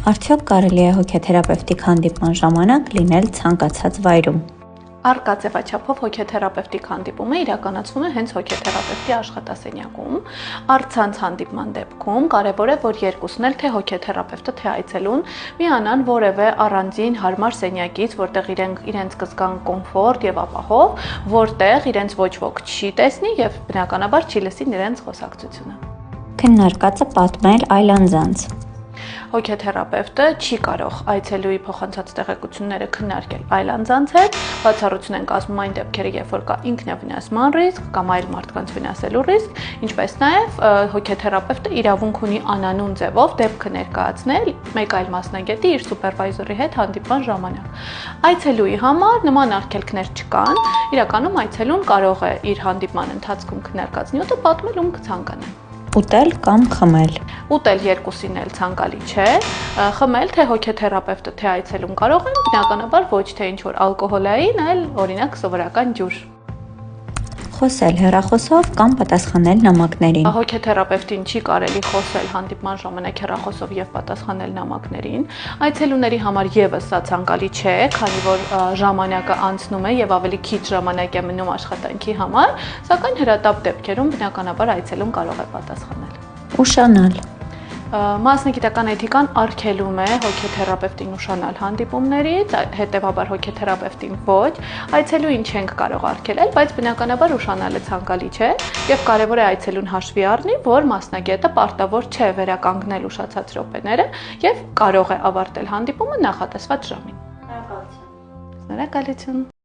Արդյոք կարելի է հոգեթերապևտիկ հանդիպման ժամանակ լինել ցանկացած վայրում։ Առկա ձևաչափով հոգեթերապևտիկ հանդիպումը իրականացվում է հենց հոգեթերապևտի աշխատասենյակում։ Առցանց հանդիպման դեպքում կարևոր է, որ երկուսն էլ թե հոգեթերապևտը, թե այցելուն միանան որևէ առանձին հարմար սենյակից, որտեղ իրենց կզգան կոմֆորտ եւ ապահով, որտեղ իրենց ոչ ոք չի տեսնի եւ բնականաբար չի լսի իրենց խոսակցությունը։ Քննարկածը պատմել այլ անձանց։ Հոգեթերապևտը չի կարող այցելուի փոխանցած տեղեկությունները քննարկել այլ անձանց հետ, բացառություն են կազմում այն դեպքերը, երբ որ կա ինքնավնասման ռիսկ կամ այլ մարդկանց վնասելու ռիսկ, ինչպես նաև հոգեթերապևտը իրավունք ունի անանուն ձևով դեպքը ներկայացնել մեկ այլ մասնագետի իր սուպերվայզորի հետ հանդիպման ժամանակ։ Այցելուի համար նման արգելքներ չկան, իրականում այցելուն կարող է իր հանդիպման ընթացքում քննարկած նյութը պատմել ում կցանկանա։ Ուտել կամ խմել։ Ուտել երկուսին էլ ցանկալի չէ, խմել թե հոգեթերապևտը, թե այցելուն կարող են, բնականաբար ոչ թե ինչ-որ ալկոհոլային, այլ օրինակ սովորական ջուր։ Խոսել հեռախոսով կամ պատասխանել նամակներին։ Հոգեթերապևտին չի կարելի խոսել հանդիպման ժամանակ հեռախոսով եւ պատասխանել նամակներին։ Այցելուների համար եւս սա ցանկալի չէ, քանի որ ժամանակը անցնում է եւ ավելի քիչ ժամանակ է մնում աշխատանքի համար, սակայն հրատապ դեպքերում բնականաբար այցելուն կարող է պատասխանել։ Ուշանալ։ Մասնագիտական էթիկան արգելում է հոգեթերապևտին ուշանալ հանդիպումներից, հետևաբար հոգեթերապևտին ոչ, այցելուին չենք կարող արգելել, բայց բնականաբար ուշանալը ցանկալի չէ եւ կարեւոր է այցելուն հաշվի առնի, որ մասնագետը պարտավոր չէ վերականգնել ուշացած րոպեները եւ կարող է ավարտել հանդիպումը նախատեսված ժամին։ Շնորհակալություն։